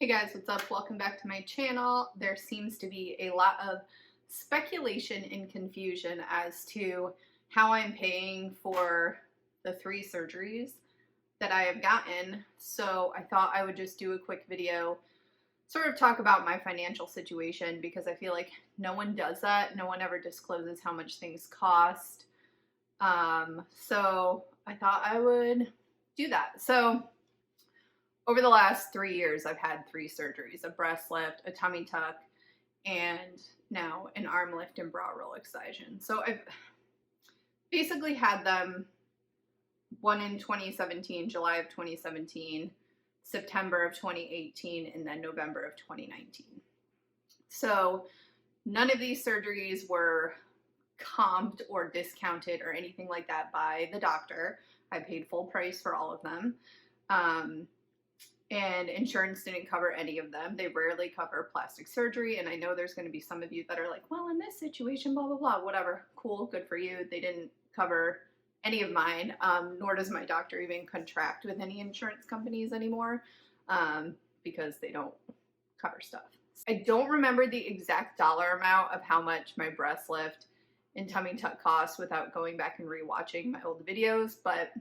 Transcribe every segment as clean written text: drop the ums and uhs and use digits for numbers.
Hey guys, what's up? Welcome back to my channel. There seems to be a lot of speculation and confusion as to how I'm paying for the 3 surgeries that I have gotten. So I thought I would just do a quick video, sort of talk about my financial situation, because I feel like no one does that. No one ever discloses how much things cost. So I thought I would do that. So over the last 3 years, I've had 3 surgeries: a breast lift, a tummy tuck, and now an arm lift and brow roll excision. So I've basically had them, one in 2017, July of 2017, September of 2018, and then November of 2019. So none of these surgeries were comped or discounted or anything like that by the doctor. I paid full price for all of them. And insurance didn't cover any of them. They rarely cover plastic surgery. And I know there's going to be some of you that are like, well, in this situation, blah, blah, blah, whatever. Cool, good for you. They didn't cover any of mine, nor does my doctor even contract with any insurance companies anymore, because they don't cover stuff. I don't remember the exact dollar amount of how much my breast lift and tummy tuck cost without going back and rewatching my old videos, but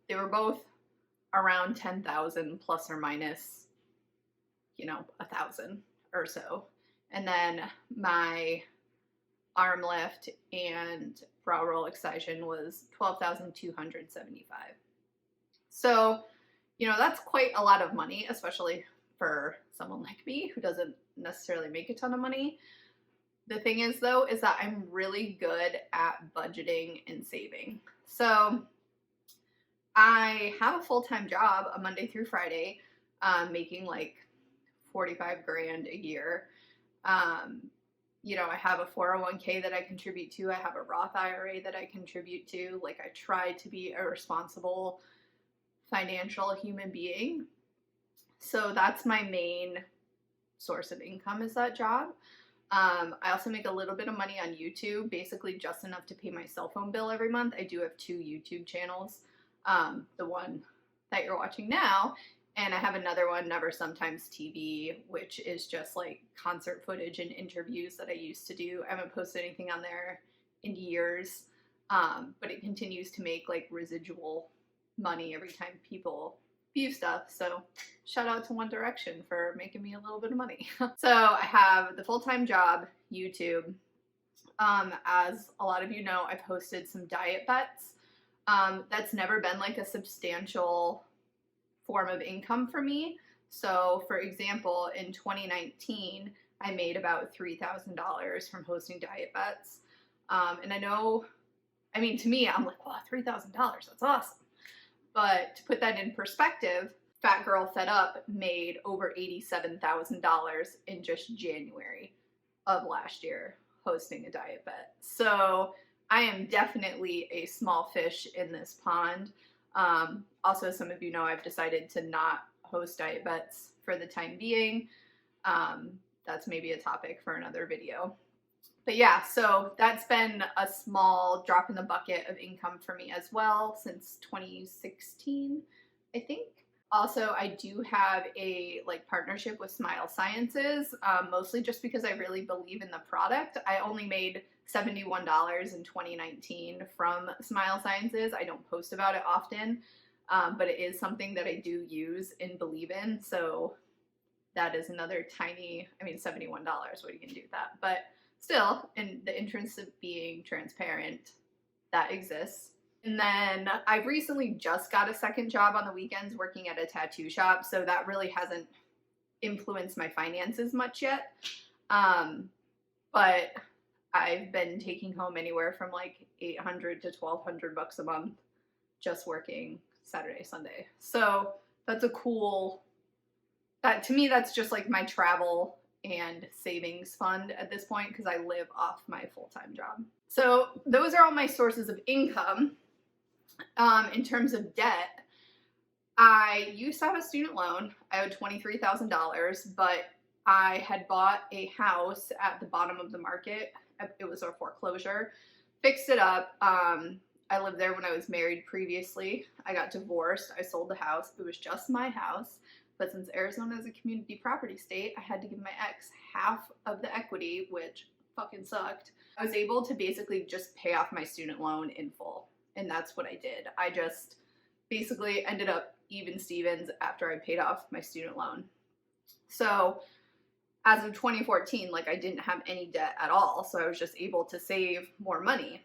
they were both around 10,000 plus or minus, 1,000 or so. And then my arm lift and brow roll excision was 12,275. So, that's quite a lot of money, especially for someone like me who doesn't necessarily make a ton of money. The thing is, though, is that I'm really good at budgeting and saving. So I have a full-time job, a Monday through Friday, making like 45 grand a year. I have a 401k that I contribute to. I have a Roth IRA that I contribute to. Like, I try to be a responsible financial human being. So that's my main source of income, is that job. I also make a little bit of money on YouTube, basically just enough to pay my cell phone bill every month. I do have 2 YouTube channels. The one that you're watching now, and I have another one, Never Sometimes TV, which is just like concert footage and interviews that I used to do. I haven't posted anything on there in years, but it continues to make like residual money every time people view stuff. So shout out to One Direction for making me a little bit of money. So I have the full-time job, YouTube. As a lot of you know, I've hosted some diet bets. That's never been like a substantial form of income for me. So for example, in 2019, I made about $3,000 from hosting diet bets. And to me, I'm like, wow, $3,000, that's awesome. But to put that in perspective, Fat Girl Fed Up made over $87,000 in just January of last year hosting a diet bet. So I am definitely a small fish in this pond. Also, some of you know I've decided to not host diet bets for the time being. That's maybe a topic for another video. But yeah, so that's been a small drop in the bucket of income for me as well since 2016, I think. Also, I do have a partnership with Smile Sciences, mostly just because I really believe in the product. I only made $71 in 2019 from Smile Sciences. I don't post about it often, but it is something that I do use and believe in. So that is another tiny, $71, what are you gonna do with that? But still, in the interest of being transparent, that exists. And then I've recently just got a second job on the weekends working at a tattoo shop, so that really hasn't influenced my finances much yet. But I've been taking home anywhere from like $800 to $1,200 a month just working Saturday, Sunday. So that's to me, that's just like my travel and savings fund at this point, because I live off my full-time job. So those are all my sources of income. In terms of debt, I used to have a student loan. I owed $23,000, but I had bought a house at the bottom of the market. It was a foreclosure. Fixed it up. I lived there when I was married previously. I got divorced. I sold the house. It was just my house. But since Arizona is a community property state, I had to give my ex half of the equity, which fucking sucked. I was able to basically just pay off my student loan in full. And that's what I did. I just basically ended up even Stevens after I paid off my student loan. So as of 2014, like I didn't have any debt at all. So I was just able to save more money.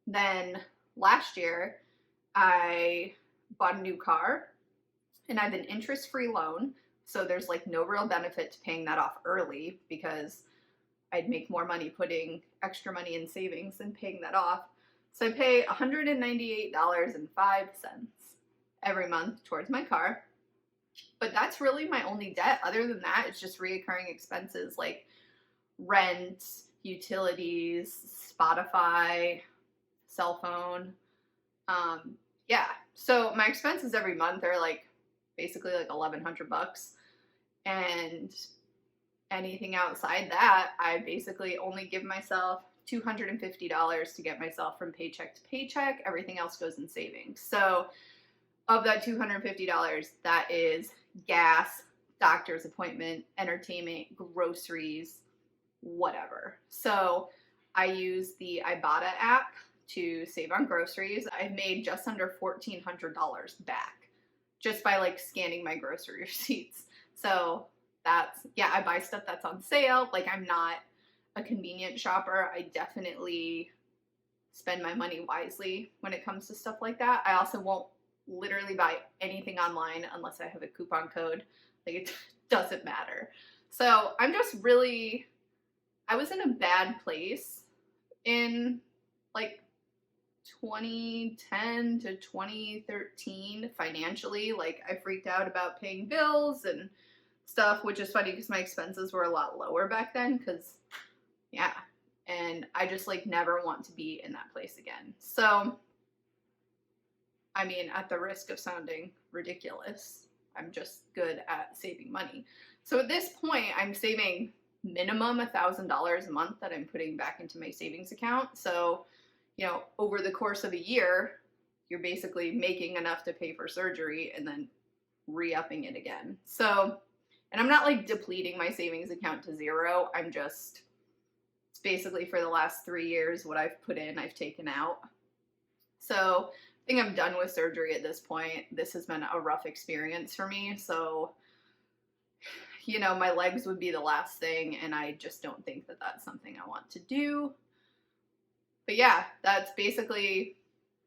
Then last year, I bought a new car and I have an interest-free loan. So there's like no real benefit to paying that off early because I'd make more money putting extra money in savings than paying that off. So I pay $198.05 every month towards my car. But that's really my only debt. Other than that, it's just reoccurring expenses like rent, utilities, Spotify, cell phone. Yeah. So my expenses every month are like basically like $1,100. And anything outside that, I basically only give myself $250 to get myself from paycheck to paycheck. Everything else goes in savings. So of that $250, that is gas, doctor's appointment, entertainment, groceries, whatever. So I use the Ibotta app to save on groceries. I've made just under $1,400 back just by like scanning my grocery receipts. So that's, yeah, I buy stuff that's on sale. Like I'm not a convenient shopper. I definitely spend my money wisely when it comes to stuff like that. I also won't literally buy anything online unless I have a coupon code. Like it doesn't matter. So I'm just really, I was in a bad place in like 2010 to 2013 financially. Like I freaked out about paying bills and stuff, which is funny because my expenses were a lot lower back then because, yeah, and I just like never want to be in that place again. So, I mean, at the risk of sounding ridiculous, I'm just good at saving money. So at this point, I'm saving minimum $1,000 a month that I'm putting back into my savings account. So, you know, over the course of a year, you're basically making enough to pay for surgery and then re-upping it again. So, and I'm not like depleting my savings account to zero. I'm just, it's basically for the last 3 years, what I've put in, I've taken out. So I think I'm done with surgery at this point. This has been a rough experience for me. So, you know, my legs would be the last thing, and I just don't think that that's something I want to do. But yeah, that's basically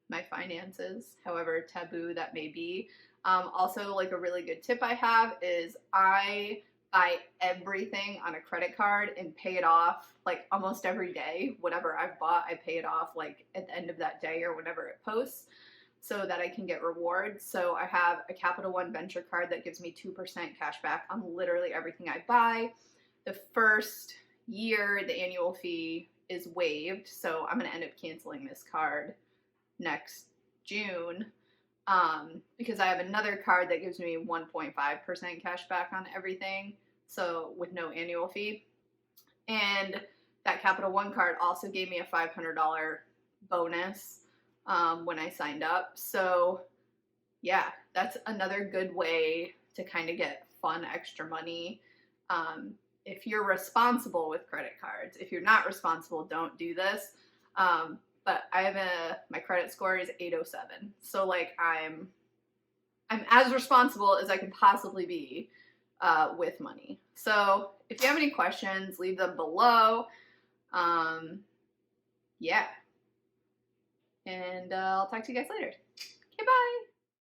my finances, however taboo that may be. Also, like a really good tip I have is I buy everything on a credit card and pay it off like almost every day. Whatever I've bought, I pay it off like at the end of that day or whenever it posts so that I can get rewards. So I have a Capital One Venture card that gives me 2% cash back on literally everything I buy. The first year, the annual fee is waived, so I'm going to end up canceling this card next June because I have another card that gives me 1.5% cash back on everything, so with no annual fee. And that Capital One card also gave me a $500 bonus when I signed up. So yeah, that's another good way to kind of get fun extra money. If you're responsible with credit cards. If you're not responsible, don't do this. But I have my credit score is 807. So like I'm as responsible as I can possibly be with money. So if you have any questions, leave them below. Yeah. And I'll talk to you guys later.